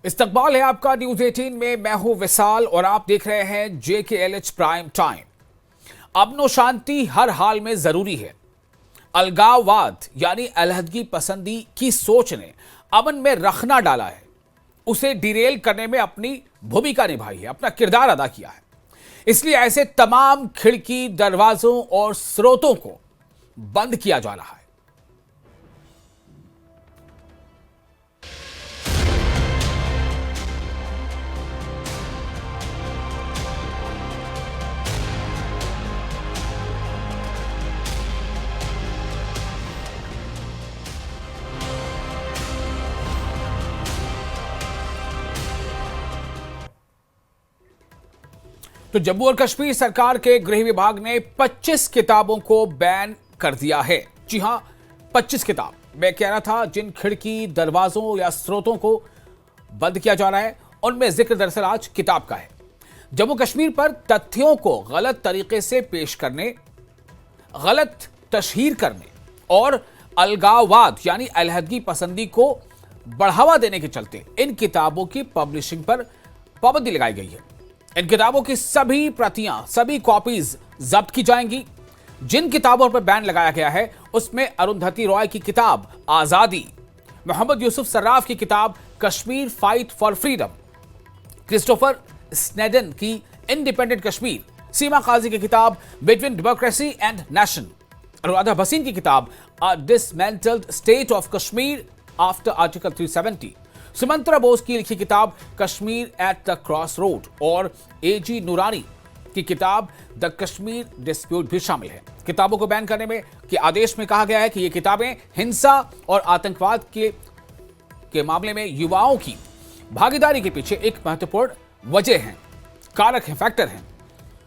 इस्तकबाल है आपका न्यूज 18 में। मैं हूं विशाल और आप देख रहे हैं JKLH प्राइम टाइम। अमन शांति हर हाल में जरूरी है। अलगाववाद यानी अलहदगी पसंदी की सोच ने अमन में रखना डाला है, उसे डिरेल करने में अपनी भूमिका निभाई है, अपना किरदार अदा किया है। इसलिए ऐसे तमाम खिड़की, दरवाजों और स्रोतों को बंद किया जा रहा है। तो जम्मू और कश्मीर सरकार के गृह विभाग ने 25 किताबों को बैन कर दिया है। जी हां, 25 किताब। मैं कह रहा था जिन खिड़की, दरवाजों या स्रोतों को बंद किया जा रहा है उनमें जिक्र दरअसल आज किताब का है। जम्मू कश्मीर पर तथ्यों को गलत तरीके से पेश करने, गलत तशहीर करने और अलगाववाद यानी अलहदगी पसंदी को बढ़ावा देने के चलते इन किताबों की पब्लिशिंग पर पाबंदी लगाई गई है। इन किताबों की सभी प्रतियां, सभी कॉपीज जब्त की जाएंगी। जिन किताबों पर बैन लगाया गया है उसमें अरुंधति रॉय की किताब आजादी, मोहम्मद यूसुफ सर्राफ की किताब Kashmir fight for freedom, Christopher Snedden की इंडिपेंडेंट कश्मीर, सीमा काजी की किताब between democracy and nation, Anuradha Bhasin की किताब a dismantled state of Kashmir after article 370, Sumantra Bose की लिखी किताब Kashmir at the cross road और AG नूरानी की किताब द कश्मीर डिस्प्यूट भी शामिल है। किताबों को बैन करने में के आदेश में कहा गया है कि ये किताबें हिंसा और आतंकवाद के मामले में युवाओं की भागीदारी के पीछे एक महत्वपूर्ण वजह है, कारक है, फैक्टर है,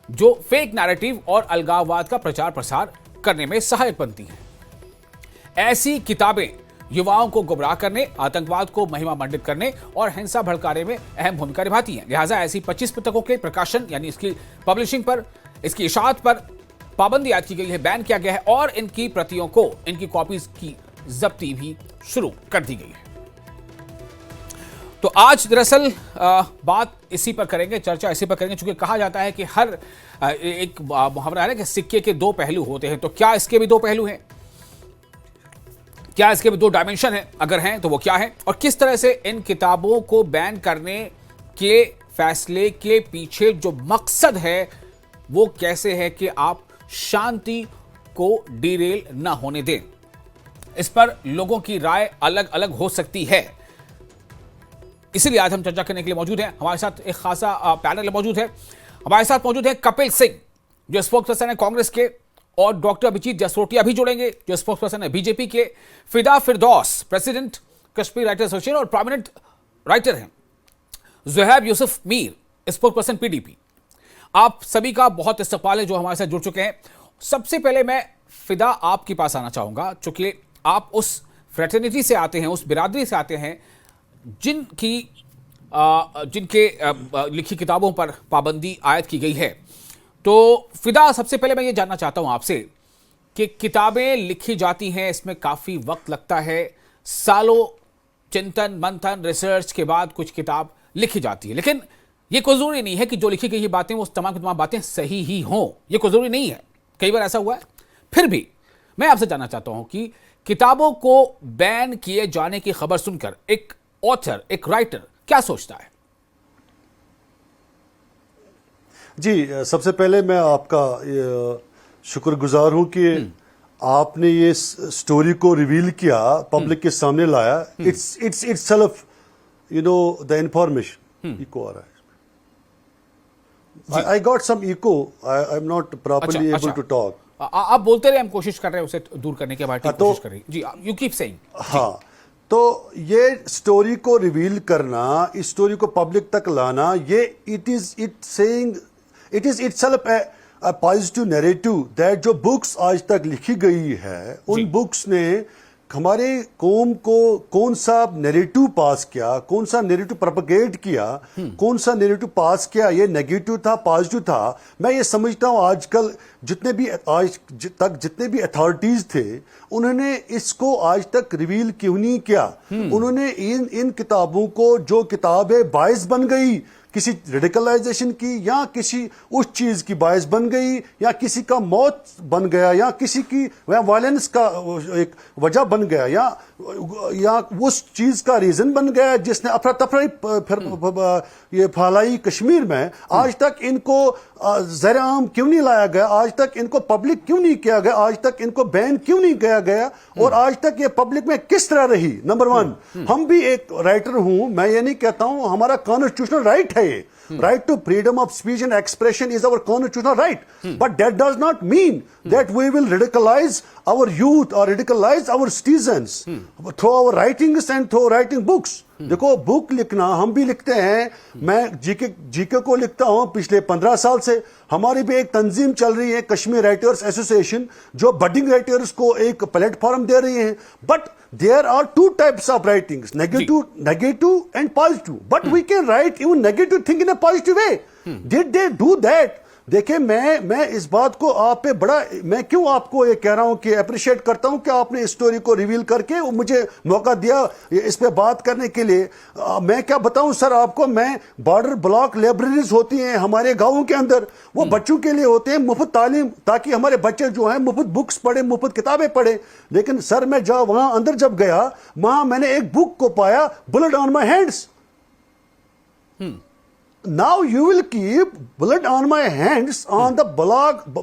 जो फेक नैरेटिव और अलगाववाद का प्रचार प्रसार करने में सहायक बनती हैं। ऐसी किताबें युवाओं को गुमराह करने, आतंकवाद को महिमा मंडित करने और हिंसा भड़काने में अहम भूमिका निभाती हैं। लिहाजा ऐसी 25 पुस्तकों के प्रकाशन यानी इसकी पब्लिशिंग पर, इसकी इशाअत पर पाबंदी आयद की गई है, बैन किया गया है और इनकी प्रतियों को, इनकी कॉपीज की जब्ती भी शुरू कर दी गई है। तो आज दरअसल बात इसी पर करेंगे, चर्चा इसी पर करेंगे, चूंकि कहा जाता है कि हर एक मुहावरा है कि सिक्के के दो पहलू होते हैं। तो क्या इसके भी दो पहलू हैं? क्या इसके भी दो डायमेंशन हैं? अगर हैं तो वो क्या है और किस तरह से इन किताबों को बैन करने के फैसले के पीछे जो मकसद है वो कैसे है कि आप शांति को डिरेल ना होने दें। इस पर लोगों की राय अलग अलग हो सकती है। इसलिए आज हम चर्चा करने के लिए मौजूद हैं। हमारे साथ एक खासा पैनल मौजूद है। हमारे साथ मौजूद है कपिल सिंह जो स्पोक्स पर्सन है कांग्रेस के, और डॉक्टर अभिजीत जसरोटिया भी जुड़ेंगे जो स्पोक्स पर्सन है बीजेपी के, फिदा फिरदौस प्रेसिडेंट कश्मीर राइटर्स एसोसिएशन और प्रोमिनेंट राइटर हैं, Zuhaib Yusuf Mir spokes person PDP। आप सभी का बहुत इस्तकबाल है जो हमारे साथ जुड़ चुके हैं। सबसे पहले मैं फिदा आपके पास आना चाहूंगा, चूंकि आप उस फ्रेटर्निटी से आते हैं, उस बिरादरी से आते हैं जिनके लिखी किताबों पर पाबंदी आयद की गई है। तो फिदा, सबसे पहले मैं ये जानना चाहता हूं आपसे कि किताबें लिखी जाती हैं, इसमें काफ़ी वक्त लगता है, सालों चिंतन मंथन रिसर्च के बाद कुछ किताब लिखी जाती है, लेकिन ये कोई ज़रूरी नहीं है कि जो लिखी गई बातें वो तमाम की तमाम बातें सही ही हों। ये कोई ज़रूरी नहीं है, कई बार ऐसा हुआ है। फिर भी मैं आपसे जानना चाहता हूं कि किताबों को बैन किए जाने की खबर सुनकर एक ऑथर, एक राइटर क्या सोचता है? जी, सबसे पहले मैं आपका शुक्रगुजार हूं कि आपने ये स्टोरी को रिवील किया, पब्लिक के सामने लाया। Itself the information echo आ रहा है। I got some echo, I am not properly able to talk. आप बोलते रहे, हम कोशिश कर रहे हैं उसे दूर करने के बाद कोशिश कर रही जी, यू कीप सेइंग। हाँ, तो ये स्टोरी को रिवील करना, इस स्टोरी को पब्लिक तक लाना, ये it is itself positive narrative that जो बुक्स आज तक लिखी गई है उन बुक्स ने हमारे कौम को कौन सा नैरेटिव पास किया, कौन सा नैरेटिव प्रोपेगेट किया, कौन सा नैरेटिव पास किया, ये नेगेटिव था पॉजिटिव था। मैं ये समझता हूं आजकल जितने भी अथॉरिटीज थे उन्होंने इसको आज तक रिवील क्यों नहीं किया। उन्होंने इन किताबों को, जो किताबें बायस बन गई किसी रेडिकलाइजेशन की, या किसी उस चीज की बायस बन गई, या किसी का मौत बन गया, या किसी की वायलेंस का एक वजह बन गया, या उस चीज का रीजन बन गया जिसने अफरा तफरी फिर ये फैलाई कश्मीर में। आज तक इनको ज़र आम क्यों नहीं लाया गया, आज तक इनको पब्लिक क्यों नहीं किया गया, आज तक इनको बैन क्यों नहीं किया गया, और आज तक ये पब्लिक में किस तरह रही। नंबर वन, हम भी एक राइटर हूं, मैं ये नहीं कहता हूं, हमारा कॉन्स्टिट्यूशनल राइट है ये। Right to freedom of speech and expression is our constitutional right, but that does not mean that we will radicalize our youth or radicalize our citizens through our writings and through writing books. देखो, book लिखना हम भी लिखते हैं, मैं GK को लिखता हूं पिछले 15 साल से। हमारी भी एक तंजीम चल रही है, कश्मीर राइटर्स एसोसिएशन, जो बडिंग राइटर्स को एक प्लेटफॉर्म दे रही है। But there are two types of writings, negative and positive, but we can write even negative thing in a positive way. Did they do that? देखिए, मैं इस बात को आप पे बड़ा, मैं क्यों आपको ये कह रहा हूं कि अप्रिशिएट करता हूं कि आपने इस स्टोरी को रिवील करके मुझे मौका दिया इस पे बात करने के लिए। मैं क्या बताऊं सर आपको, मैं बॉर्डर ब्लॉक लाइब्रेरीज होती हैं हमारे गांवों के अंदर, वो बच्चों के लिए होते हैं, मुफ्त तालीम, ताकि हमारे बच्चे जो हैं मुफ्त बुक्स पढ़े, मुफ्त किताबें पढ़े। लेकिन सर मैं वहां अंदर जब गया, वहां मैंने एक बुक को पाया, blood on my hands. Now you will keep blood on my hands on the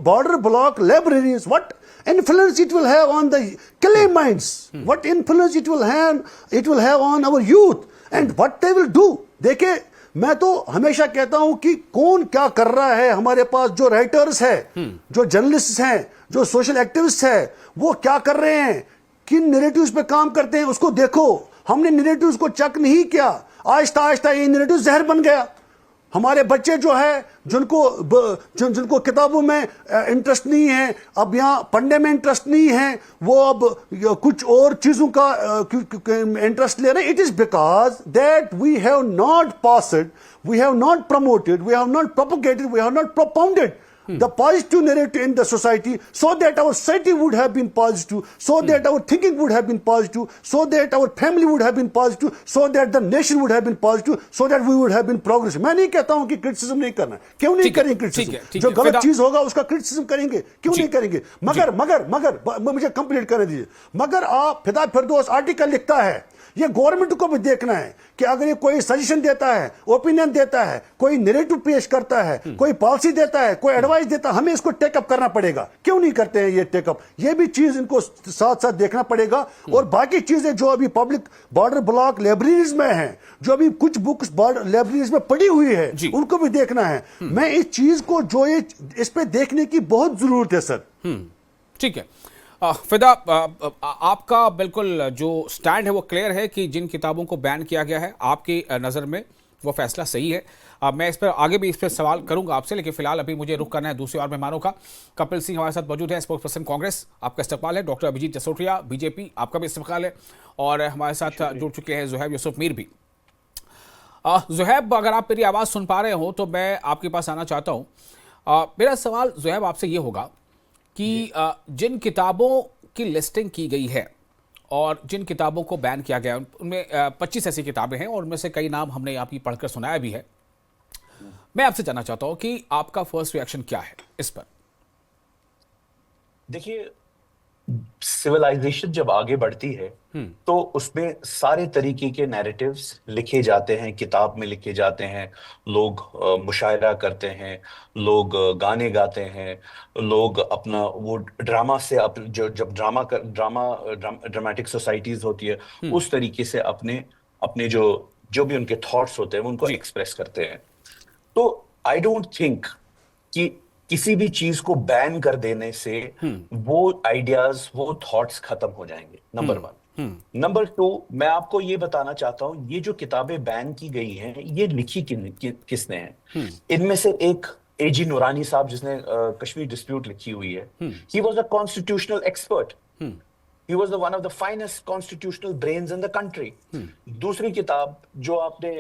border block libraries. What influence it will have on the killing minds? What influence it will have on our youth? And what they will do? देखिए, मैं तो हमेशा कहता हूं कि कौन क्या कर रहा है हमारे पास, जो राइटर्स है, जो जर्नलिस्ट हैं, जो सोशल एक्टिविस्ट है, वो क्या कर रहे हैं, किन नैरेटिव्स पे काम करते हैं, उसको देखो। हमने नैरेटिव्स को चेक नहीं किया, आहिस्ता आहिस्ता ये नैरेटिव जहर बन गया। हमारे बच्चे जो है, जिनको किताबों में इंटरेस्ट नहीं है, अब यहाँ पढ़ने में इंटरेस्ट नहीं है, वो अब कुछ और चीजों का इंटरेस्ट ले रहे हैं। It is because that we have not passed, we have not promoted, we have not propagated, we have not propounded the positive narrative in the society, so that our society would have been positive, so that our thinking would have been positive, so that our family would have been positive, so that the nation would have been positive, so that we would have been progress. मैं नहीं कहता हूं कि criticism नहीं करना, क्यों नहीं करेंगे क्रिटिसिज्म, जो गलत चीज होगा उसका क्रिटिसिज्म करेंगे, क्यों नहीं करेंगे। मगर मुझे कंप्लीट करने दीजिए। मगर आप फिदा फिरदौस आर्टिकल लिखता है, ये गवर्नमेंट को भी देखना है कि अगर ये कोई सजेशन देता है, ओपिनियन देता है, कोई नैरेटिव पेश करता है, कोई पॉलिसी देता है, कोई एडवाइस देता है, हमें इसको टेकअप करना पड़ेगा। क्यों नहीं करते हैं ये टेकअप? ये भी चीज इनको साथ साथ देखना पड़ेगा। और बाकी चीजें जो अभी पब्लिक बॉर्डर ब्लॉक लाइब्रेरीज में हैं, जो अभी कुछ बुक्स बॉर्डर लाइब्रेरीज में पड़ी हुई है, उनको भी देखना है। मैं इस चीज को जो ये इस पे देखने की बहुत जरूरत है सर। ठीक है फिदा, आपका बिल्कुल जो स्टैंड है वो क्लियर है कि जिन किताबों को बैन किया गया है, आपकी नज़र में वो फैसला सही है। मैं इस पर आगे भी इस पर सवाल करूंगा आपसे, लेकिन फिलहाल अभी मुझे रुख करना है दूसरे और मेहमानों का। कपिल सिंह हमारे साथ मौजूद है, स्पोक्स पर्सन कांग्रेस, आपका इस्तेमाल है। डॉक्टर अभिजीत जसोटिया, बीजेपी, आपका भी इस्तेमाल है। और हमारे साथ जुड़ चुके हैं ज़ुहैब यूसुफ मीर भी। ज़ुहैब, अगर आप मेरी आवाज़ सुन पा रहे हो तो मैं आपके पास आना चाहता हूँ। मेरा सवाल ज़ुहैब आपसे ये होगा कि जिन किताबों की लिस्टिंग की गई है और जिन किताबों को बैन किया गया, उनमें 25 ऐसी किताबें हैं और उनमें से कई नाम हमने आपकी पढ़कर सुनाया भी है। मैं आपसे जानना चाहता हूं कि आपका फर्स्ट रिएक्शन क्या है इस पर? देखिए, सिविलाइजेशन जब आगे बढ़ती है तो उसमें सारे तरीके के नैरेटिव्स लिखे जाते हैं, किताब में लिखे जाते हैं, लोग मुशायरा करते हैं, लोग गाने गाते हैं, लोग अपना वो ड्रामा से जब ड्रामेटिक सोसाइटीज होती है उस तरीके से अपने जो भी उनके थॉट्स होते हैं उनको एक्सप्रेस करते हैं। तो आई डोंट थिंक कि किसी भी चीज को बैन कर देने से वो आइडियाज, वो थॉट्स खत्म हो जाएंगे। नंबर 1। नंबर 2, मैं आपको ये बताना चाहता हूं, ये जो किताबें बैन की गई हैं, ये लिखी किसने हैं? इनमें से एक एजी नूरानी साहब, जिसने कश्मीर डिस्प्यूट लिखी हुई है, he was a constitutional expert, he was the one of the finest constitutional brains in the country. दूसरी किताब जो आपने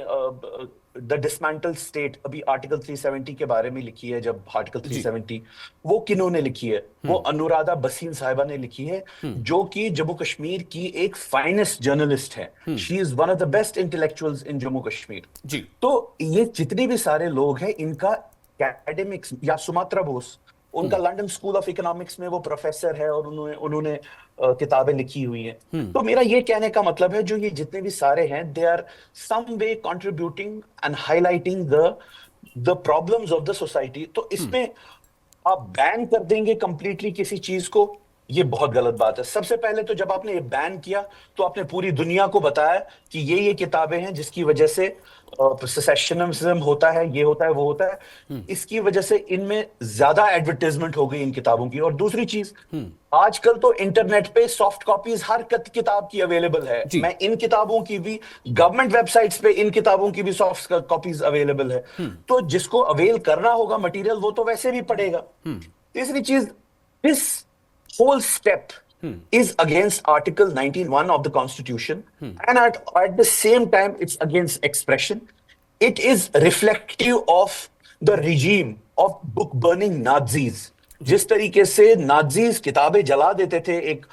द डिसमेंटल स्टेट, अभी आर्टिकल 370 के बारे में लिखी है, जब आर्टिकल 370 वो किन्होंने लिखी है? वो अनुराधा भसीन साहिबा ने लिखी है, जो कि जम्मू कश्मीर की एक फाइनेस्ट जर्नलिस्ट है। She is one of the best intellectuals in Jammu Kashmir ji. तो ये जितने भी सारे लोग हैं, इनका एकेडमिक्स, या सुमात्रा बोस, उनका लंदन स्कूल ऑफ इकोनॉमिक्स में वो प्रोफेसर है और उन्होंने किताबें लिखी हुई हैं। तो मेरा ये कहने का मतलब है, जो ये जितने भी सारे हैं, they are some way contributing and highlighting the problems of the society. तो इसमें आप बैन कर देंगे कंप्लीटली किसी चीज को, ये बहुत गलत बात है। सबसे पहले तो जब आपने ये बैन किया, तो आपने पूरी दुनिया को बताया कि ये किताबें हैं जिसकी वजह से सेसेशनिज्म होता है, ये होता है, वो होता है। इसकी वजह से इनमें ज्यादा एडवर्टाइजमेंट हो गई इन किताबों की। और दूसरी चीज, आजकल तो इंटरनेट पे सॉफ्ट कॉपीज हर किताब की अवेलेबल है। मैं इन किताबों की भी, गवर्नमेंट वेबसाइट्स पे इन किताबों की भी सॉफ्ट कॉपीज अवेलेबल है। तो जिसको अवेल करना होगा मटेरियल, वो तो वैसे भी पढ़ेगा। तीसरी चीज, this whole step is against Article 19(1) of the Constitution, and at the same time, it's against expression. It is reflective of the regime of book burning Nazis. जिस तरीके से नाजीज किताबें जला देते थे एक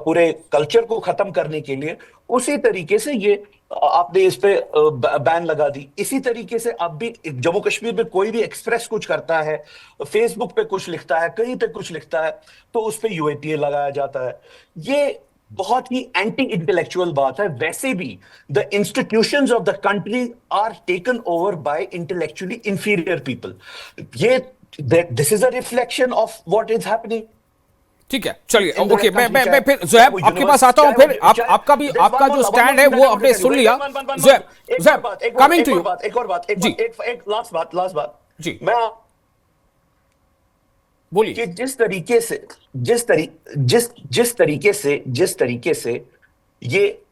पूरे कल्चर को खत्म करने के लिए, उसी तरीके से ये आपने इस पे बैन लगा दी। इसी तरीके से अब भी जम्मू कश्मीर में कोई भी एक्सप्रेस कुछ करता है, फेसबुक पे कुछ लिखता है, कहीं पे कुछ लिखता है, तो उस पे यूएपीए लगाया जाता है। ये बहुत ही एंटी इंटेलेक्चुअल बात है। वैसे भी the institutions of the country are taken over by intellectually inferior people. ये this is a reflection of what is happening. ठीक है, चलिए, ओके, मैं फिर ज़ुहैब आपके पास आता हूं। फिर आपका जो स्टैंड है वो आपने सुन लिया। Zuhaib, coming to you. एक और बात, एक लास्ट बात जी, मैं बोलिए कि जिस तरीके से ये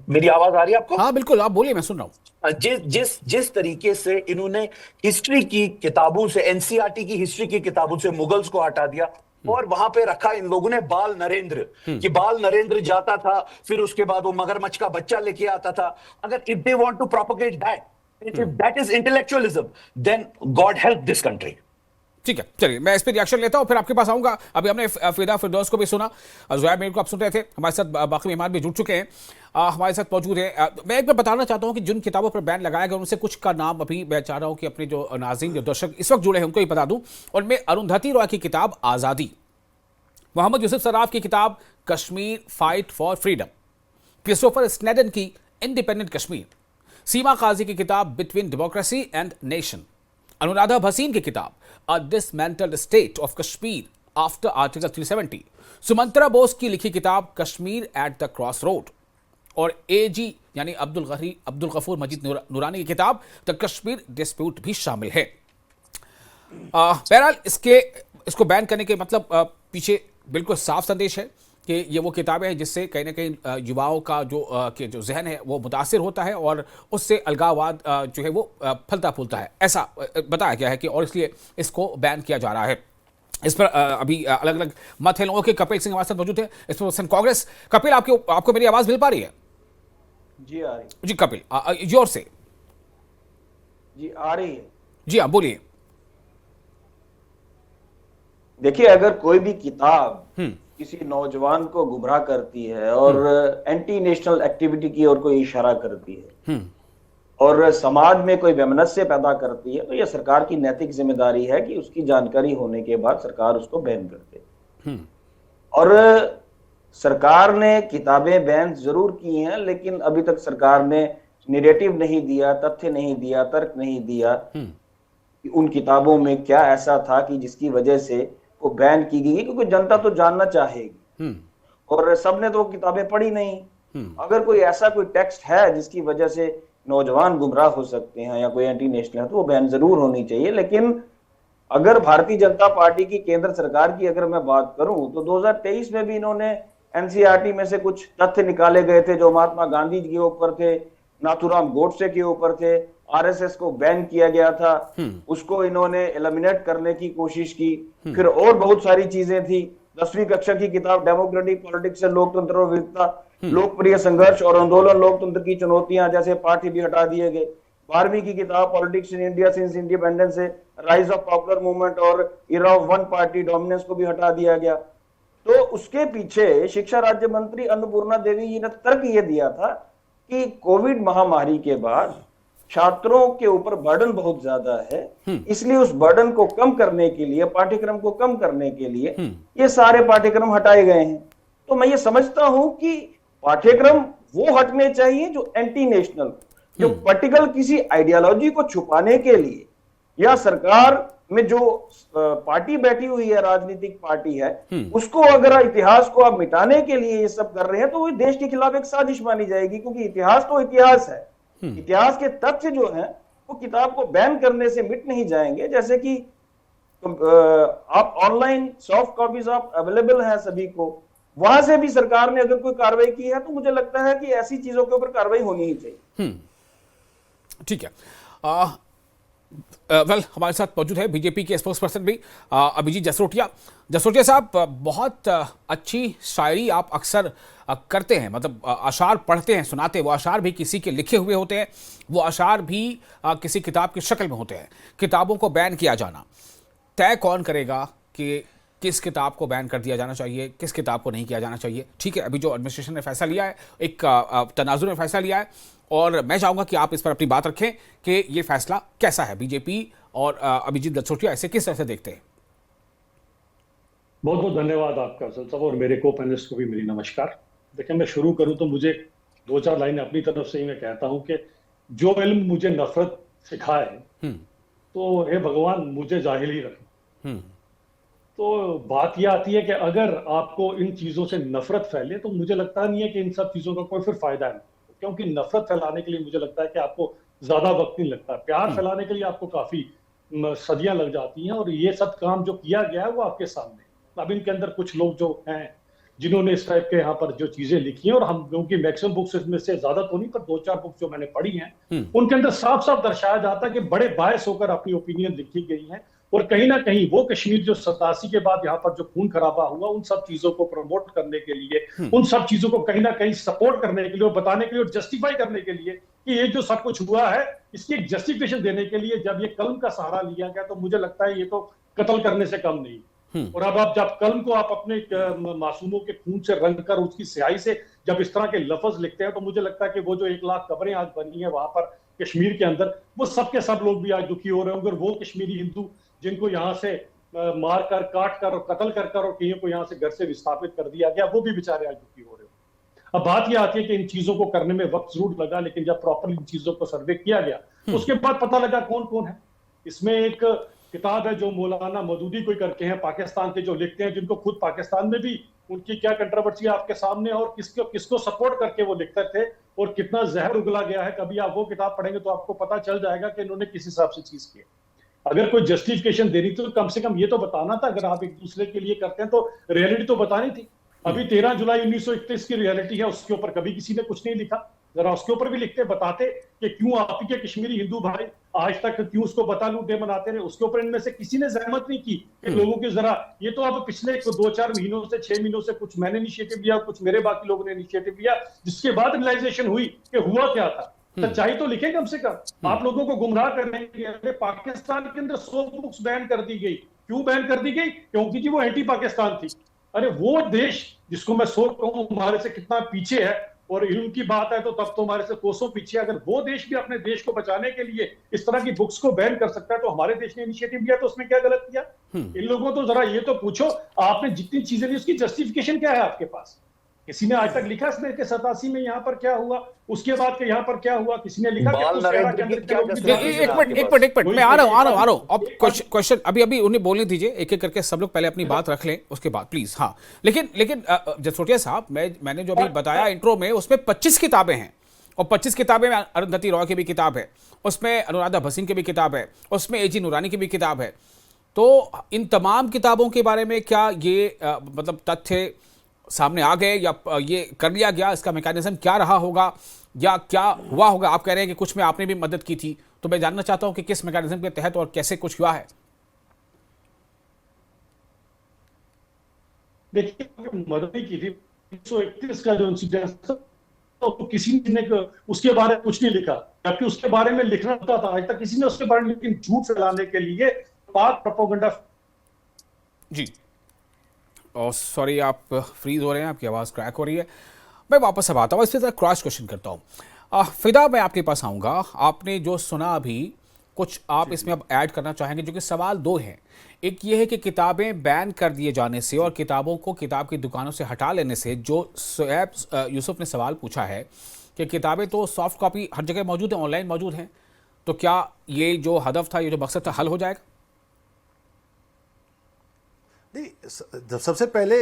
मेरी आवाज आ रही है आपको? हाँ बिल्कुल, आप बोलिए, मैं सुन रहा हूं। जिस तरीके से इन्होंने हिस्ट्री की किताबों से, एनसीईआरटी की हिस्ट्री की किताबों से मुगल्स को हटा दिया और वहां पे रखा इन लोगों ने बाल नरेंद्र, कि बाल नरेंद्र जाता था, फिर उसके बाद वो मगरमच्छ का बच्चा लेके आता था। अगर if they want to propagate that, if that is intellectualism, then God help this country. ठीक है, चलिए, मैं इस पर रिएक्शन लेता हूं, फिर आपके पास आऊंगा। अभी हमने फिदा फिरदौस को भी सुना, ज़ुहैब मीर को आप सुन रहे थे, हमारे साथ बाकी मेहमान भी जुड़ चुके हैं, हमारे साथ मौजूद है। मैं एक बार बताना चाहता हूं कि जिन किताबों पर बैन लगाया गया उनसे कुछ का नाम अभी मैं चाह रहा हूं कि अपने जो नाज़रीन, जो दर्शक इस वक्त जुड़े हैं, उनको ही बता दूं। उनमें अरुंधति रॉय की किताब आज़ादी, मोहम्मद यूसुफ सराफ की किताब Kashmir fight for freedom, Christopher Snedden की इंडिपेंडेंट कश्मीर, सीमा काजी की किताब between democracy and nation, Anuradha Bhasin की किताब a dismantled state of Kashmir after article 370, Sumantra Bose की लिखी किताब Kashmir at the cross road, और एजी यानी अब्दुल गफूर मजीद नूरानी की किताब द कश्मीर डिस्प्यूट भी शामिल है। बहरहाल इसको बैन करने के मतलब पीछे बिल्कुल साफ संदेश है कि ये वो किताबें हैं जिससे कहीं ना कहीं युवाओं का जो जहन है वो मुतासिर होता है और उससे अलगाववाद जो है वो फलता फूलता है, ऐसा बताया गया है कि, और इसलिए इसको बैन किया जा रहा है। इस पर अभी अलग अलग मत है लोगों के। कपिल सिंह हमारे साथ मौजूद है, इस पर कांग्रेस। कपिल, आपको मेरी आवाज मिल पा रही है? जी आ रही है। जी कपिल, जोर से। जी आ रही है। जी आप बोलिए। देखिए, अगर कोई भी किताब किसी नौजवान को गुमराह करती है और एंटी नेशनल एक्टिविटी की ओर कोई इशारा करती है और समाज में कोई वैमनस्य पैदा करती है, तो यह सरकार की नैतिक जिम्मेदारी है कि उसकी जानकारी होने के बाद सरकार उसको बैन कर दे। और सरकार ने किताबें बैन जरूर की हैं, लेकिन अभी तक सरकार ने नैरेटिव नहीं दिया, तथ्य नहीं दिया, तर्क नहीं दिया कि उन किताबों में क्या ऐसा था कि जिसकी वजह से वो बैन की गई, क्योंकि जनता तो जानना चाहेगी और सबने तो वो किताबें पढ़ी नहीं। अगर कोई ऐसा कोई टेक्स्ट है जिसकी वजह से नौजवान गुमराह हो सकते हैं या कोई एंटी नेशनल है, तो वो बैन जरूर होनी चाहिए। लेकिन अगर भारतीय जनता पार्टी की केंद्र सरकार की अगर मैं बात करूं, तो 2023 में भी इन्होंने एनसीईआरटी में से कुछ तथ्य निकाले गए थे जो महात्मा गांधी जी के ऊपर थे, नाथूराम गोडसे के ऊपर थे, आरएसएस को बैन किया गया था, उसको इन्होंने एलिमिनेट करने की कोशिश की। फिर और बहुत सारी चीजें थी 10वीं कक्षा की किताब डेमोक्रेटिक पॉलिटिक्स से लोकतंत्र और विविधता, लोकप्रिय संघर्ष और आंदोलन, लोकतंत्र की चुनौतियां जैसे पाठ्य भी हटा दिए गए। 12वीं की किताब politics in India since independence से राइज ऑफ पॉपुलर मूवमेंट और era of one party dominance को भी हटा दिया गया। तो उसके पीछे शिक्षा राज्य मंत्री अन्नपूर्णा देवी जी ने तर्क ये दिया था कि कोविड महामारी के बाद छात्रों के ऊपर बर्डन बहुत ज्यादा है, इसलिए उस बर्डन को कम करने के लिए, पाठ्यक्रम को कम करने के लिए ये सारे पाठ्यक्रम हटाए गए हैं। तो मैं ये समझता हूं कि पाठ्यक्रम वो हटने चाहिए जो एंटी नेशनल, जो पर्टिकुलर किसी आइडियोलॉजी को छुपाने के लिए, या सरकार में जो पार्टी बैठी हुई है, राजनीतिक पार्टी है, उसको अगर इतिहास को आप मिटाने के लिए ये सब कर रहे हैं तो वो देश के खिलाफ एक साजिश मानी जाएगी, क्योंकि इतिहास तो इतिहास है। इतिहास के तथ्य जो हैं वो किताब को बैन करने से मिट नहीं जाएंगे। जैसे कि आप ऑनलाइन सॉफ्ट कॉपीज आप अवेलेबल है सभी को, वहां से भी सरकार ने अगर कोई कार्रवाई की है तो मुझे लगता है कि ऐसी चीजों के ऊपर कार्रवाई होनी ही चाहिए। ठीक है। वेल, हमारे साथ मौजूद है बीजेपी के स्पोक्स पर्सन भी अभिजीत जसरोटिया। जसरोटिया साहब, बहुत अच्छी शायरी आप अक्सर करते हैं, मतलब अशार पढ़ते हैं, सुनाते हैं। वो अशार भी किसी के लिखे हुए होते हैं, वो अशार भी किसी किताब की शक्ल में होते हैं। किताबों को बैन किया जाना, तय कौन करेगा कि किस किताब को बैन कर दिया जाना चाहिए, किस किताब को नहीं किया जाना चाहिए? ठीक है, अभी जो एडमिनिस्ट्रेशन ने फैसला लिया है, एक तनाजुर में फैसला लिया है, और मैं चाहूंगा कि आप इस पर अपनी बात रखें कि ये फैसला कैसा है। बीजेपी और अभिजीत जसरोटिया ऐसे किस तरह से देखते हैं? बहुत बहुत धन्यवाद आपका अफजल साहब, और मेरे को पैनलिस्ट को भी मेरी नमस्कार। देखिए, मैं शुरू करूं तो मुझे 2-4 लाइनें अपनी तरफ से ही मैं कहता हूं कि जो इल्म मुझे नफरत सिखाए तो हे भगवान मुझे जाहिल ही रखे। तो बात यह आती है कि अगर आपको इन चीजों से नफरत फैले तो मुझे लगता नहीं है कि इन सब चीजों का कोई फिर फायदा नहीं, क्योंकि नफरत फैलाने के लिए मुझे लगता है कि आपको ज्यादा वक्त नहीं लगता। प्यार फैलाने के लिए आपको काफी सदियां लग जाती हैं, और ये सब काम जो किया गया है वो आपके सामने। अब इनके अंदर कुछ लोग जो हैं जिन्होंने इस टाइप के यहाँ पर जो चीजें लिखी हैं, और हम क्योंकि मैक्सिमम बुक्स इसमें से ज्यादा तो नहीं पर 2-4 बुक्स जो मैंने पढ़ी हैं उनके अंदर साफ साफ दर्शाया जाता है कि बड़े बायस होकर अपनी ओपिनियन लिखी गई हैं, और कहीं ना कहीं वो कश्मीर जो 87 के बाद यहाँ पर जो खून खराबा हुआ, उन सब चीजों को प्रमोट करने के लिए, उन सब चीजों को कहीं ना कहीं सपोर्ट करने के लिए और बताने के लिए और जस्टिफाई करने के लिए कि ये जो सब कुछ हुआ है इसकी एक जस्टिफिकेशन देने के लिए जब ये कलम का सहारा लिया गया, तो मुझे लगता है ये तो कत्ल करने से कम नहीं। और अब आप जब कलम को आप अपने मासूमों के खून से रंग कर उसकी स्याही से जब इस तरह के लफ्ज लिखते हैं, तो मुझे लगता है कि वो जो 1 लाख कब्रें आज बनी है वहां पर कश्मीर के अंदर, वो सबके सब लोग भी आज दुखी हो रहे होंगे। और वो कश्मीरी हिंदू जिनको यहाँ से मार कर, काट कर और कत्ल कर कर और कहीं को यहाँ से घर से विस्थापित कर दिया गया, वो भी बेचारे आज दुखी हो रहे हो। अब बात यह आती है कि इन चीजों को करने में वक्त जरूर लगा, लेकिन जब प्रॉपर इन चीजों को सर्वे किया गया उसके बाद पता लगा कौन कौन है। इसमें एक किताब है जो मौलाना मदूदी कोई करके हैं पाकिस्तान के, जो लिखते हैं, जिनको खुद पाकिस्तान में भी उनकी क्या कंट्रोवर्सी आपके सामने, और किसको सपोर्ट करके वो लिखते थे और कितना जहर उगला गया है। कभी आप वो किताब पढ़ेंगे तो आपको पता चल जाएगा कि इन्होंने किस हिसाब से चीज की। अगर कोई जस्टिफिकेशन देनी तो कम से कम ये तो बताना था। अगर आप एक दूसरे के लिए करते हैं तो रियलिटी तो बतानी थी। अभी 13 जुलाई 1931 की रियलिटी है, उसके ऊपर कभी किसी ने कुछ नहीं लिखा। जरा उसके ऊपर भी लिखते, बताते कि क्यों आप के कश्मीरी हिंदू भाई आज तक क्यों उसको बटालू डे मनाते रहे। उसके ऊपर इनमें से किसी ने जहमत नहीं की कि लोगों के जरा, ये तो अब पिछले 2-4 महीनों से 6 महीनों से कुछ मैंने इनिशिएटिव लिया, कुछ मेरे बाकी लोगों ने इनिशिएटिव लिया, जिसके बाद रियलाइजेशन हुई कि हुआ क्या था। सच्चाई तो लिखे कम से कम। आप लोगों को गुमराह करने के लिए पाकिस्तान के अंदर 100 बुक्स बैन कर दी गई। क्यों बैन कर दी गई? क्योंकि जी वो एंटी पाकिस्तान थी। अरे वो देश जिसको मैं सोच रहा हूं हमारे से कितना पीछे है, और इल्म की बात है तो तब तो हमारे से कोसों पीछे। अगर वो देश भी अपने देश को बचाने के लिए इस तरह की बुक्स को बैन कर सकता है, तो हमारे देश ने इनिशिएटिव लिया तो उसमें क्या गलत किया? इन लोगों तो जरा ये तो पूछो, आपने जितनी चीजें ली उसकी जस्टिफिकेशन क्या है आपके पास? किसी ने आज तक लिखा इसमें कि 87 में यहाँ पर क्या हुआ, उसके बाद के यहाँ पर क्या हुआ? किसी ने लिखा? एक मिनट मैं आ रहा हूँ। अब क्वेश्चन अभी उन्हें बोलने दीजिए, एक एक करके सब लोग पहले अपनी बात रख लें, उसके बाद प्लीज। हाँ, लेकिन जसरोटिया साहब, मैंने जो अभी बताया इंट्रो में, उसमें 25 किताबें हैं, और 25 किताबें में अरुंधति रॉय की भी किताब है, उसमें अनुराधा भसीन की भी किताब है, उसमें एजी नूरानी की भी किताब है। तो इन तमाम किताबों के बारे में क्या ये मतलब तथ्य सामने आ गए, या ये कर लिया गया? इसका मैकेनिज्म क्या रहा होगा या क्या हुआ होगा? आप कह रहे हैं कि कुछ में आपने भी मदद की थी, तो मैं जानना चाहता हूं कि किस मैकेनिज्म के तहत और कैसे कुछ हुआ है। देखिए मदद नहीं की थी 131 का जो इंसिडेंट था, तो किसी ने उसके बारे में कुछ नहीं लिखा, जबकि उसके बारे में लिखना होता था। आज तक किसी ने उसके बारे में, लेकिन झूठ फैलाने के लिए पाक प्रोपेगेंडा। जी, और सॉरी आप फ्रीज हो रहे हैं, आपकी आवाज़ क्रैक हो रही है। मैं वापस अब आता हूँ, इससे क्रॉस क्वेश्चन करता हूँ। फिदा, मैं आपके पास आऊँगा। आपने जो सुना अभी, कुछ आप इसमें अब ऐड करना चाहेंगे? जो कि सवाल दो हैं, एक ये है कि किताबें बैन कर दिए जाने से और किताबों को किताब की दुकानों से हटा लेने से, जो शुएब यूसुफ ने सवाल पूछा है कि किताबें तो सॉफ्ट कॉपी हर जगह मौजूद है, ऑनलाइन मौजूद हैं, तो क्या ये जो हदफ था, ये जो मकसद था, हल हो जाएगा? नहीं, सबसे पहले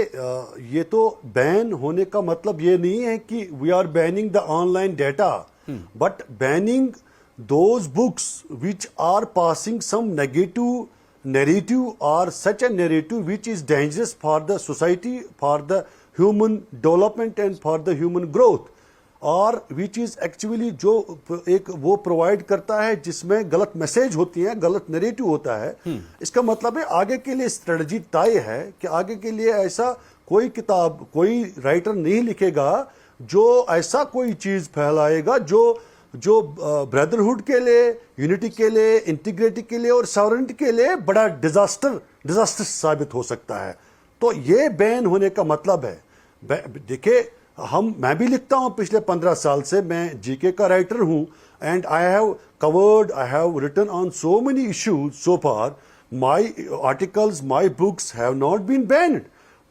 ये तो बैन होने का मतलब ये नहीं है कि we are banning the online data, but banning those books which are passing some negative narrative or such a narrative which is dangerous for the society, for the human development and for the human growth, और which is actually जो एक वो provide करता है जिसमें गलत message होती है, गलत नैरेटिव होता है। इसका मतलब है आगे के लिए स्ट्रेटजी तय है कि आगे के लिए ऐसा कोई किताब, कोई राइटर नहीं लिखेगा जो ऐसा कोई चीज फैलाएगा जो ब्रदरहुड के लिए, यूनिटी के लिए, इंटीग्रिटी के लिए और सॉवरेनिटी के लिए बड़ा डिजास्टर साबित हो सकता है। तो ये बैन होने का मतलब है, देखिए मैं भी लिखता हूं पिछले 15 साल से, मैं जीके का राइटर हूं, and I have written on so many issues so far. My articles, my books have not been banned,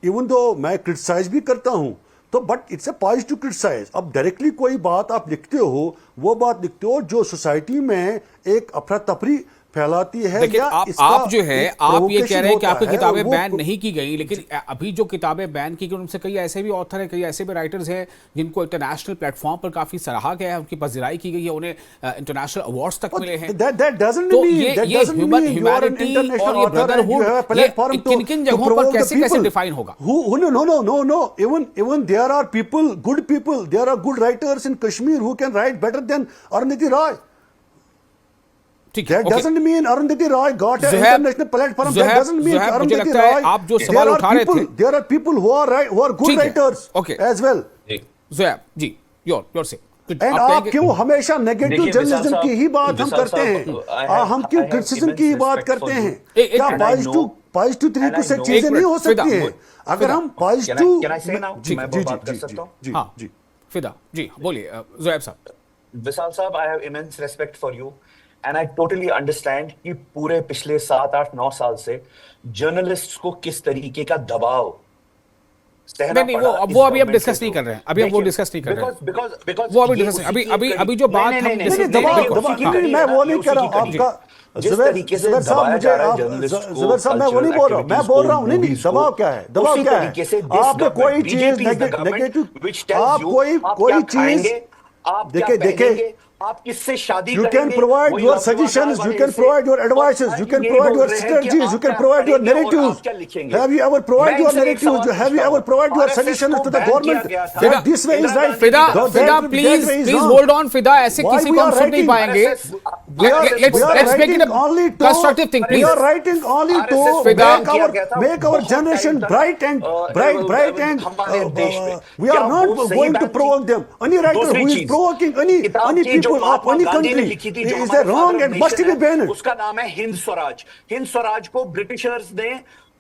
even though मैं क्रिटिसाइज भी करता हूं, तो but it's a positive criticise. अब डायरेक्टली कोई बात आप लिखते हो, वो बात लिखते हो जो सोसाइटी में एक अफरा तफरी फैलाती है। लेकिन या आप जो है, आप ये कह रहे हैं कि आपकी किताबें वो बैन नहीं की गई, लेकिन अभी जो किताबें बैन की गई उनसे कई ऐसे भी ऑथर हैं, कई ऐसे भी राइटर्स हैं जिनको इंटरनेशनल प्लेटफॉर्म पर काफी सराहा गया है, उनकी पजिराई की गई है, उन्हें इंटरनेशनल अवार्ड्स तक मिले हैं। तो ये ह्यूमैनिटी और ये ब्रदरहुड, ये किन-किन जगहों पर कैसे डिफाइन होगा? No. Even there are people, good people, there are good writers in Kashmir who can write better than Arundhati Roy. That doesn't mean Arundhati Roy got an international platform. That doesn't mean Arundhati Roy. आप जो सवाल उठा रहे थे, there are people who are good writers as well. Zuhaib ji, your से। And आप क्यों हमेशा नेगेटिव जर्नलिज्म की ही बात हम करते हैं? हम क्यों क्रिटिसिज्म की ही बात करते हैं? क्या पॉजिटिव तरीके से चीजें नहीं हो सकती हैं? अगर हम पॉजिटिव, जी फिदा जी बोलिए ज़ुहैब साहब। विशाल साहब, I have immense respect for you and I totally understand कि पूरे पिछले 7, 8, 9 साल से जर्नलिस्ट को किस तरीके का दबाव नहीं, वो अभी हम डिस्कस नहीं कर रहे हैं, अभी हम वो डिस्कस नहीं कर रहे हैं, वो अभी डिस्कस नहीं, अभी जो बात हम मैं वो नहीं कर रहा हूँ आपका ज़ुबैर साहब, मुझे ज़ुबैर साहब मैं वो नहीं बोल रहा हूँ, मैं बोल रहा हूँ नहीं दबाव क्या है, दबाव क्या है? आपने कोई चीज नेगेटिव, आप कोई चीज देखिए आप किससे शादी you can provide your suggestions, you can provide your advices, you can provide your strategies, you can provide your narratives. Have you ever provided your narratives? Have you ever provided your suggestions to the government that this way is right? फिदा please hold on, फिदा ऐसे किसी को हम सुन नहीं पाएंगे। Let's make it a constructive thing, please. We are writing only to make our generation bright and we are not going to provoke them. Any writer who is provoking any people of any country is a wrong and must be banned. उसका नाम है हिंद स्वराज। हिंद स्वराज को Britishers ने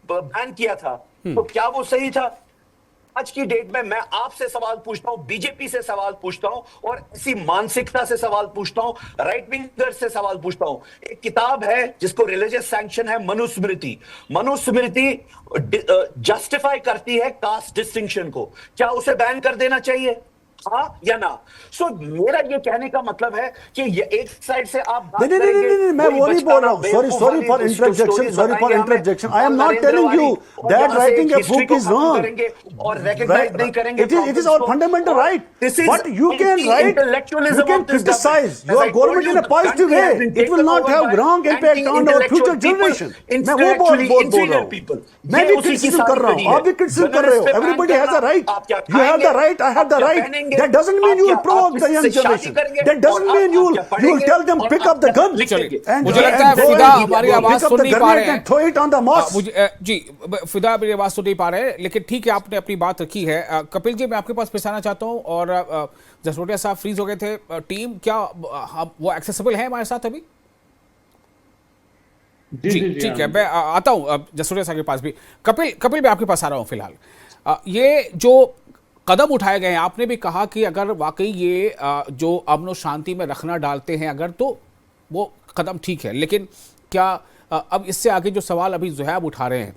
ban किया था, तो क्या वो सही था? आज की डेट में मैं आपसे सवाल पूछता हूं, बीजेपी से सवाल पूछता हूं और इसी मानसिकता से सवाल पूछता हूं, राइट विंगर से सवाल पूछता हूं। एक किताब है जिसको रिलीजियस सैंक्शन है, मनुस्मृति। मनुस्मृति जस्टिफाई करती है कास्ट डिस्टिंक्शन को, क्या उसे बैन कर देना चाहिए? हाँ या ना? सो मेरा ये कहने का मतलब है कि ये एक साइड से आप नहीं, मैं वो नहीं बोल रहा हूँ। Sorry for interjection. I am not telling you that writing a book is wrong और रिकॉग्नाइज नहीं करेंगे। It is our fundamental right, but you can write, you can criticise your government in a positive way. It will not have wrong impact on our future generation. मैं वो बोल रहा हूँ। मैं भी क्रिटिसिज्म कर रहा हूँ, आप भी क्रिटिसिज्म कर रहे हो। Everybody has a right, you have the right, I have the right. करेंगे, That doesn't mean you will provoke the young शादी generation. करेंगे, That doesn't और mean you will पढ़ेंगे, tell them और pick आप up the gun लिखेंगे। मुझे लगता है go फिदा and हमारी pick आवाज up सुन the नहीं पा grenade रहे हैं। and throw it on the mosque. जी फिदा मेरी आवाज सुन नहीं पा रहे हैं, लेकिन ठीक है, आपने अपनी बात रखी है। कपिल जी, मैं आपके पास फिर आना चाहता हूँ। और जसरोटिया साहब फ्रीज हो गए थे, टीम क्या वो एक्सेसिबल है हमारे साथ अभी? जी ठीक है, मैं आता हूँ जसरोटिया साहब के पास भी। कपिल मैं आपके पास आ रहा हूँ फिलहाल। ये जो कदम उठाए गए हैं, आपने भी कहा कि अगर वाकई ये जो अमन और शांति में रखना डालते हैं अगर, तो वो कदम ठीक है, लेकिन क्या अब इससे आगे जो सवाल अभी ज़ुहैब उठा रहे हैं,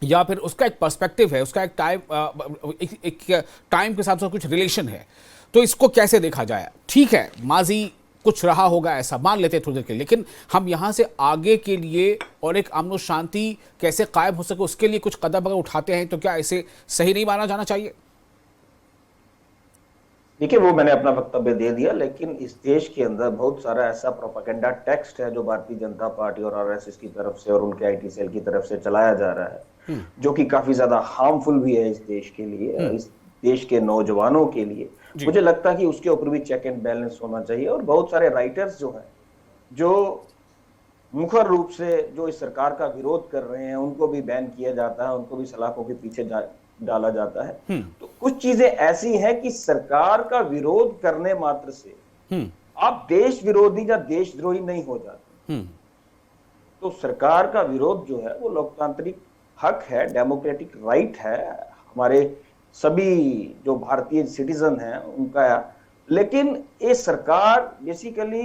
या फिर उसका एक पर्सपेक्टिव है, उसका एक टाइम के साथ साथ कुछ रिलेशन है, तो इसको कैसे देखा जाए? ठीक है, माजी कुछ रहा होगा ऐसा मान लेते हैं थोड़ी देर के लिए, लेकिन हम यहाँ से आगे के लिए और एक अमन और शांति कैसे कायम हो सके उसके लिए कुछ कदम अगर उठाते हैं, तो क्या इसे सही नहीं माना जाना चाहिए? देखिए, वो मैंने अपना वक्तव्य दे दिया, लेकिन इस देश के अंदर बहुत सारा ऐसा प्रोपेगेंडा टेक्स्ट है जो भारतीय जनता पार्टी और आरएसएस की तरफ से और उनके आईटी सेल की तरफ से चलाया जा रहा है, जो कि काफी ज्यादा हार्मफुल भी है इस देश के लिए, इस देश के नौजवानों के लिए। मुझे लगता है कि उसके ऊपर भी चेक एंड बैलेंस होना चाहिए। और बहुत सारे राइटर्स जो हैं, जो मुखर रूप से जो इस सरकार का विरोध कर रहे हैं, उनको भी बैन किया जाता है, उनको भी सलाखों के पीछे डाला जाता है। तो कुछ चीजें ऐसी हैं कि सरकार का विरोध करने मात्र से आप देश विरोधी या देशद्रोही नहीं हो जाते। तो सरकार का विरोध जो है वो लोकतांत्रिक हक है, डेमोक्रेटिक राइट है हमारे सभी जो भारतीय सिटीजन हैं उनका। लेकिन ये सरकार बेसिकली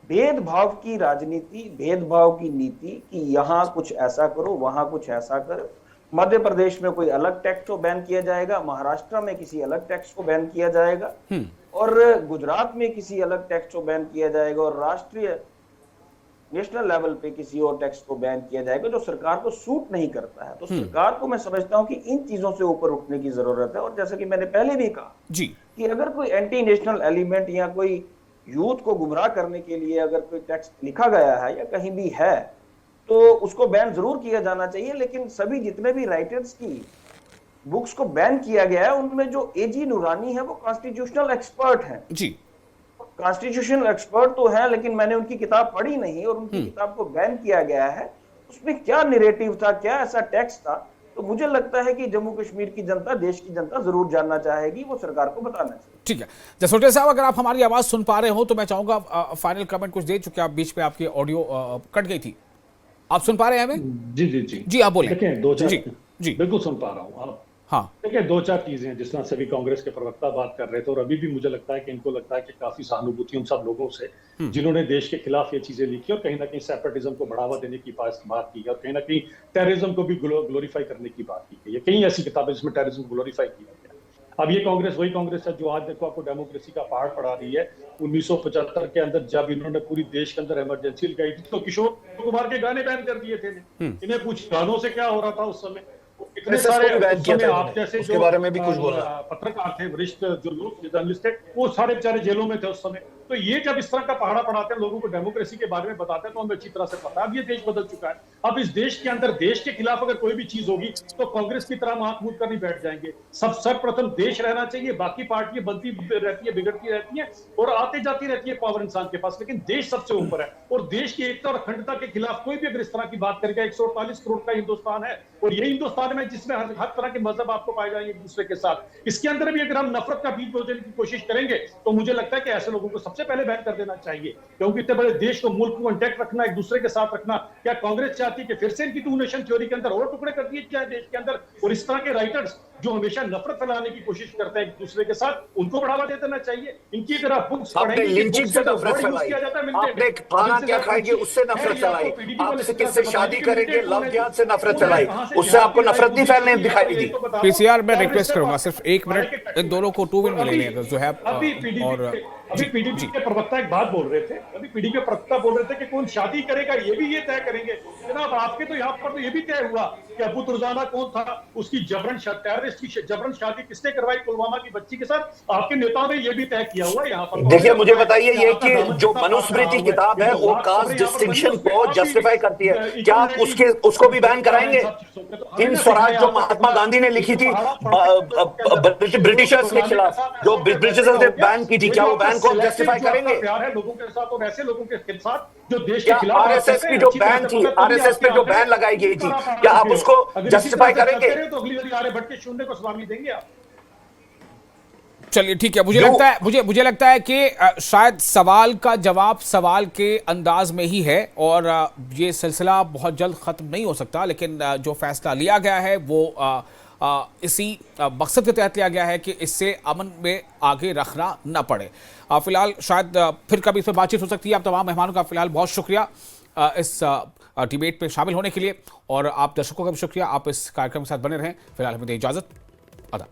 भेदभाव की राजनीति, भेदभाव की नीति, कि यहाँ कुछ ऐसा करो, वहां कुछ ऐसा करो। मध्य प्रदेश में कोई अलग टैक्स को बैन किया जाएगा, महाराष्ट्र में किसी अलग टैक्स को बैन किया जाएगा, और गुजरात में किसी अलग टैक्स को बैन किया जाएगा, और राष्ट्रीय नेशनल लेवल पे किसी और टैक्स को बैन किया जाएगा जो सरकार को सूट नहीं करता है। तो सरकार को मैं समझता हूं कि इन चीजों से ऊपर उठने की जरूरत है। और जैसा कि मैंने पहले भी कहा जी कि अगर कोई एंटी नेशनल एलिमेंट या कोई यूथ को गुमराह करने के लिए अगर कोई टैक्स लिखा गया है या कहीं भी है, तो उसको बैन जरूर किया जाना चाहिए। लेकिन सभी जितने भी राइटर्स की बुक्स को बैन किया गया है, उनमें जो एजी नूरानी है वो कॉन्स्टिट्यूशनल एक्सपर्ट हैं। जी कॉन्स्टिट्यूशनल एक्सपर्ट तो है, लेकिन मैंने उनकी किताब पढ़ी नहीं, और उनकी किताब को बैन किया गया है। उसमें क्या नैरेटिव था, क्या ऐसा टेक्स्ट था, तो मुझे लगता है कि जम्मू कश्मीर की जनता, देश की जनता जरूर जानना चाहेगी, वो सरकार को बताना चाहिए। ठीक है, जसरोटिया साहब, अगर आप हमारी आवाज सुन पा रहे हो तो मैं चाहूंगा फाइनल कमेंट कुछ दे चुके, आप बीच में आपकी ऑडियो कट गई थी, आप सुन पा रहे हैं हमें? जी आप बोलें। देखिए, दो चार जी बिल्कुल सुन पा रहा हूँ। हाँ, देखिए, दो चार चीजें हैं जिस तरह सभी कांग्रेस के प्रवक्ता बात कर रहे थे, और अभी भी मुझे लगता है कि इनको लगता है कि काफी सहानुभूति उन सब लोगों से जिन्होंने देश के खिलाफ ये चीजें लिखी और कहीं ना कहीं सेपरेटिज्म को बढ़ावा देने की बात की, और कहीं ना कहीं टेररिज्म को भी ग्लोरीफाई करने की बात की गई है। कई ऐसी किताबें जिसमें टेररिज्म ग्लोरीफाई किया गया। अब ये कांग्रेस वही कांग्रेस है जो आज देखो आपको डेमोक्रेसी का पहाड़ पढ़ा रही है। 1975 के अंदर जब इन्होंने पूरी देश के अंदर इमरजेंसी लगाई थी, तो किशोर कुमार के गाने बैन कर दिए थे। इन्हें पूछ गानों से क्या हो रहा था उस समय। इतने सारे आप जैसे उसके बारे में भी कुछ बोला, पत्रकार थे, वरिष्ठ जो लोग जर्नलिस्ट थे, वो सारे बेचारे जेलों में थे उस समय। तो ये जब इस तरह का पहाड़ा पढ़ाते हैं, लोगों को डेमोक्रेसी के बारे में बताते हैं, तो हमें अच्छी तरह से पता है अब ये देश बदल चुका है। अब इस देश के अंदर देश के खिलाफ अगर कोई भी चीज होगी तो कांग्रेस की तरह आंख मूंद कर नहीं बैठ जाएंगे। सर्वप्रथम देश रहना चाहिए, बाकी पार्टियां बनती रहती है, बिगड़ती रहती है और आते जाती रहती है पावर इंसान के पास, लेकिन देश सबसे ऊपर है। और देश की एकता और अखंडता के खिलाफ कोई भी अगर इस तरह की बात करेगा, 148 करोड़ का हिंदुस्तान है, और ये हिंदुस्तान में जिसमें हर तरह के मजहब आपको पाए जाएंगे एक दूसरे के साथ, इसके अंदर भी अगर हम नफरत का बीज बोने की कोशिश करेंगे तो मुझे लगता है कि ऐसे लोगों को सबसे पहले बैन कर देना चाहिए। क्योंकि इतने बड़े देश को, मुल्क को इंटैक्ट रखना, एक दूसरे के साथ रखना, क्या कांग्रेस चाहती है कि फिर से इनकी टू नेशन थ्योरी के अंदर और टुकड़े कर दिए जाए देश के अंदर? और इस तरह के राइटर्स जो हमेशा नफरत फैलाने की कोशिश करते हैं एक दूसरे के साथ, उनको बढ़ावा दे देना चाहिए। इनकी अगर आप बुक्स पढ़ेंगे, लिंचिंग से नफरत फैलाई, आपने खाना क्या खाएंगे उससे नफरत फैलाई, आपसे किससे शादी करेंगे लव ज्ञान से नफरत फैलाई, उससे आपको नफरत नहीं फैलने दिखाई दी। पीसीआर में रिक्वेस्ट करूंगा सिर्फ 1 मिनट इन दोनों को 2 मिनट में लेने, अगर ज़ुहैब और अभी पीडीपी के प्रवक्ता एक बात बोल रहे थे, अभी पीडीपी के प्रवक्ता बोल रहे थे कि कौन शादी करेगा ये तय करेंगे। जनाब आपके तो यहाँ पर तो ये भी तय हुआ कि अबू तुरजाना कौन था, उसकी टेररिस्ट की जबरन शादी किसने करवाई पुलवामा की बच्ची के साथ, आपके नेताओं ने ये भी तय किया हुआ यहाँ पर। देखिए मुझे बताइए ये कि जो मनुस्मृति किताब है वो कास्ट डिस्टिंक्शन को जस्टिफाई करती है, क्या आप उसको भी बैन कराएंगे? इन स्वराज जो महात्मा गांधी ने लिखी थी ब्रिटिशर्स के खिलाफ, जो ब्रिटिशर्स ने बैन की थी, क्या वो बैन को जस्टिफाई करेंगे? प्यार है लोगों के साथ और ऐसे लोगों के साथ जो देश क्या के खिलाफ आरएसएस की जो बैन थी, आरएसएस पे जो बैन लगाई गई थी, क्या आप उसको जस्टिफाई करेंगे? तो अगली बार आर्यभट्ट के शून्य को सलामी देंगे आप? चलिए ठीक है, मुझे लगता है कि शायद सवाल का जवाब सवाल के अंदाज में ही है और ये सिलसिला बहुत जल्द खत्म नहीं हो सकता, लेकिन जो फैसला लिया गया है वो इसी मकसद के तहत लिया गया है कि इससे अमन में आगे रखना न पड़े। फिलहाल शायद फिर कभी इस पर बातचीत हो सकती है। आप तमाम मेहमानों का फिलहाल बहुत शुक्रिया इस डिबेट पे शामिल होने के लिए, और आप दर्शकों का भी शुक्रिया, आप इस कार्यक्रम के साथ बने रहें। फिलहाल हमें दें इजाजत, आदाब।